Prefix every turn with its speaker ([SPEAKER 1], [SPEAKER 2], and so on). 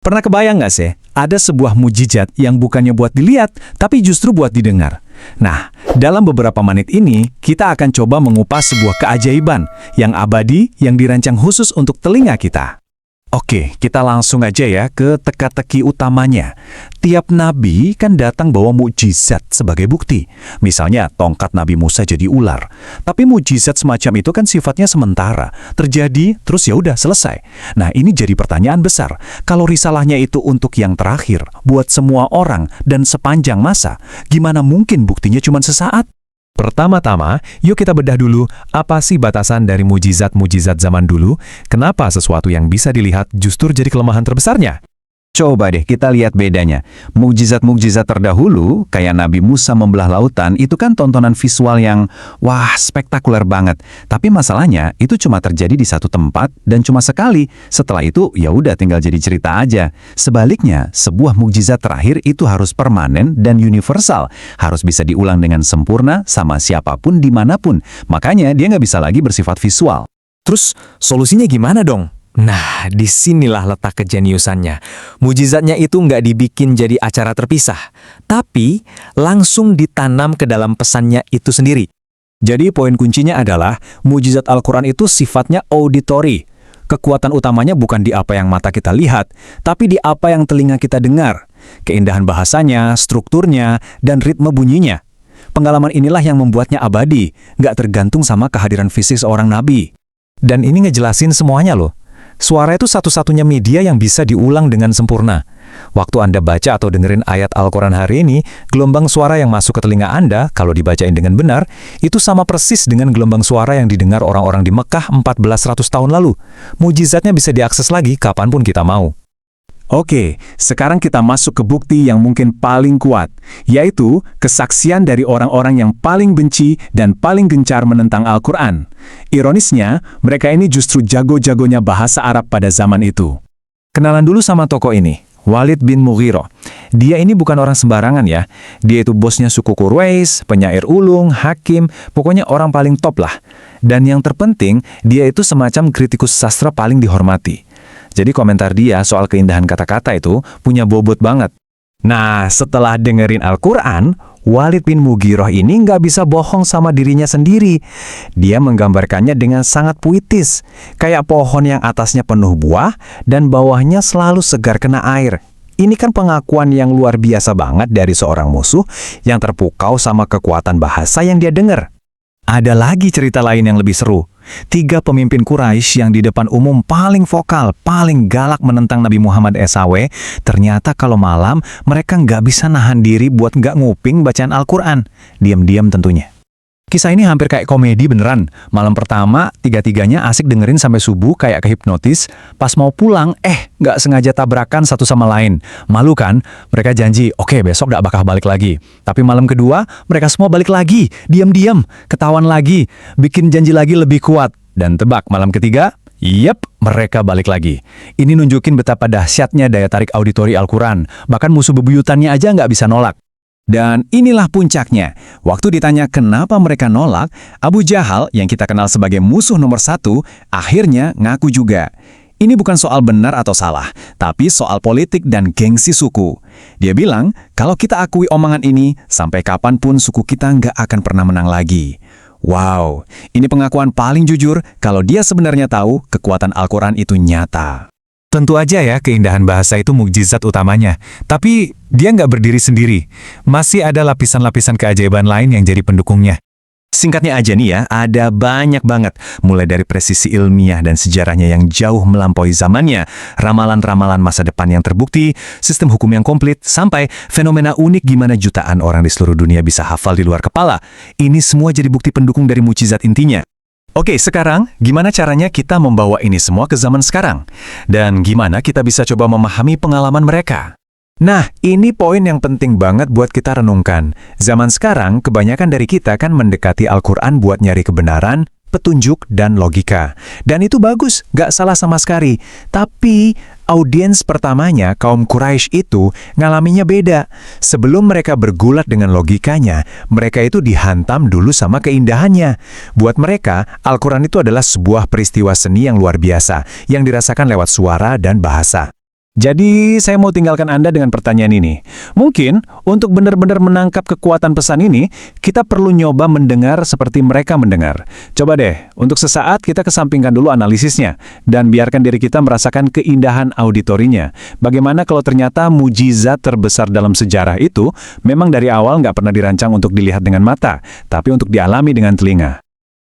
[SPEAKER 1] Pernah kebayang nggak sih, ada sebuah mujizat yang bukannya buat dilihat, tapi justru buat didengar? Nah, dalam beberapa menit ini, kita akan coba mengupas sebuah keajaiban yang abadi yang dirancang khusus untuk telinga kita. Oke, kita langsung aja ya ke teka-teki utamanya. Tiap nabi kan datang bawa mukjizat sebagai bukti. Misalnya, tongkat Nabi Musa jadi ular. Tapi mukjizat semacam itu kan sifatnya sementara. Terjadi, terus ya udah selesai. Nah, ini jadi pertanyaan besar. Kalau risalahnya itu untuk yang terakhir, buat semua orang dan sepanjang masa, gimana mungkin buktinya cuma sesaat? Pertama-tama, yuk kita bedah dulu apa sih batasan dari mujizat-mujizat zaman dulu, kenapa sesuatu yang bisa dilihat justru jadi kelemahan terbesarnya?
[SPEAKER 2] Coba deh kita lihat bedanya. Mukjizat-mukjizat terdahulu, kayak Nabi Musa membelah lautan, itu kan tontonan visual yang, wah, spektakuler banget. Tapi masalahnya, itu cuma terjadi di satu tempat dan cuma sekali. Setelah itu, ya udah tinggal jadi cerita aja. Sebaliknya, sebuah mukjizat terakhir itu harus permanen dan universal. Harus bisa diulang dengan sempurna sama siapapun dimanapun. Makanya dia nggak bisa lagi bersifat visual.
[SPEAKER 1] Terus, solusinya gimana dong? Nah, disinilah letak kejeniusannya. Mujizatnya itu nggak dibikin jadi acara terpisah, tapi langsung ditanam ke dalam pesannya itu sendiri. Jadi poin kuncinya adalah, mujizat Al-Quran itu sifatnya auditory. Kekuatan utamanya bukan di apa yang mata kita lihat, tapi di apa yang telinga kita dengar. Keindahan bahasanya, strukturnya, dan ritme bunyinya. Pengalaman inilah yang membuatnya abadi, nggak tergantung sama kehadiran fisik seorang nabi. Dan ini ngejelasin semuanya loh. Suara itu satu-satunya media yang bisa diulang dengan sempurna. Waktu Anda baca atau dengerin ayat Al-Quran hari ini, gelombang suara yang masuk ke telinga Anda, kalau dibacain dengan benar, itu sama persis dengan gelombang suara yang didengar orang-orang di Mekah 1400 tahun lalu. Mujizatnya bisa diakses lagi kapanpun kita mau. Oke, sekarang kita masuk ke bukti yang mungkin paling kuat, yaitu kesaksian dari orang-orang yang paling benci dan paling gencar menentang Al-Quran. Ironisnya, mereka ini justru jago-jagonya bahasa Arab pada zaman itu. Kenalan dulu sama tokoh ini, Walid bin Mughirah. Dia ini bukan orang sembarangan ya. Dia itu bosnya suku Quraisy, penyair ulung, hakim, pokoknya orang paling top lah. Dan yang terpenting, dia itu semacam kritikus sastra paling dihormati. Jadi komentar dia soal keindahan kata-kata itu punya bobot banget. Nah, setelah dengerin Al-Quran, Walid bin Mughirah ini nggak bisa bohong sama dirinya sendiri. Dia menggambarkannya dengan sangat puitis, kayak pohon yang atasnya penuh buah dan bawahnya selalu segar kena air. Ini kan pengakuan yang luar biasa banget dari seorang musuh yang terpukau sama kekuatan bahasa yang dia dengar. Ada lagi cerita lain yang lebih seru. 3 pemimpin Quraisy yang di depan umum paling vokal, paling galak menentang Nabi Muhammad SAW, ternyata kalau malam mereka nggak bisa nahan diri buat nggak nguping bacaan Al-Quran. Diam-diam tentunya. Kisah ini hampir kayak komedi beneran. Malam pertama, 3-tiganya asik dengerin sampai subuh kayak kehipnotis. Pas mau pulang, nggak sengaja tabrakan satu sama lain. Malu kan? Mereka janji, oke besok nggak bakal balik lagi. Tapi malam kedua, mereka semua balik lagi. Diam-diam, ketahuan lagi. Bikin janji lagi lebih kuat. Dan tebak, malam ketiga, yep, mereka balik lagi. Ini nunjukin betapa dahsyatnya daya tarik auditori Al-Quran. Bahkan musuh bebuyutannya aja nggak bisa nolak. Dan inilah puncaknya. Waktu ditanya kenapa mereka nolak, Abu Jahal yang kita kenal sebagai musuh nomor 1, akhirnya ngaku juga. Ini bukan soal benar atau salah, tapi soal politik dan gengsi suku. Dia bilang, kalau kita akui omongan ini, sampai kapanpun suku kita nggak akan pernah menang lagi. Wow, ini pengakuan paling jujur kalau dia sebenarnya tahu kekuatan Al-Quran itu nyata. Tentu aja ya, keindahan bahasa itu mukjizat utamanya. Tapi dia nggak berdiri sendiri. Masih ada lapisan-lapisan keajaiban lain yang jadi pendukungnya. Singkatnya aja nih ya, ada banyak banget. Mulai dari presisi ilmiah dan sejarahnya yang jauh melampaui zamannya, ramalan-ramalan masa depan yang terbukti, sistem hukum yang komplit, sampai fenomena unik gimana jutaan orang di seluruh dunia bisa hafal di luar kepala. Ini semua jadi bukti pendukung dari mukjizat intinya. Oke, sekarang gimana caranya kita membawa ini semua ke zaman sekarang? Dan gimana kita bisa coba memahami pengalaman mereka? Nah, ini poin yang penting banget buat kita renungkan. Zaman sekarang, kebanyakan dari kita kan mendekati Al-Quran buat nyari kebenaran, petunjuk, dan logika. Dan itu bagus, gak salah sama sekali. Tapi, audiens pertamanya, kaum Quraisy itu, ngalaminya beda. Sebelum mereka bergulat dengan logikanya, mereka itu dihantam dulu sama keindahannya. Buat mereka, Al-Quran itu adalah sebuah peristiwa seni yang luar biasa, yang dirasakan lewat suara dan bahasa.
[SPEAKER 3] Jadi, saya mau tinggalkan Anda dengan pertanyaan ini. Mungkin, untuk benar-benar menangkap kekuatan pesan ini, kita perlu nyoba mendengar seperti mereka mendengar. Coba deh, untuk sesaat kita kesampingkan dulu analisisnya, dan biarkan diri kita merasakan keindahan auditorinya. Bagaimana kalau ternyata mujizat terbesar dalam sejarah itu memang dari awal nggak pernah dirancang untuk dilihat dengan mata, tapi untuk dialami dengan telinga.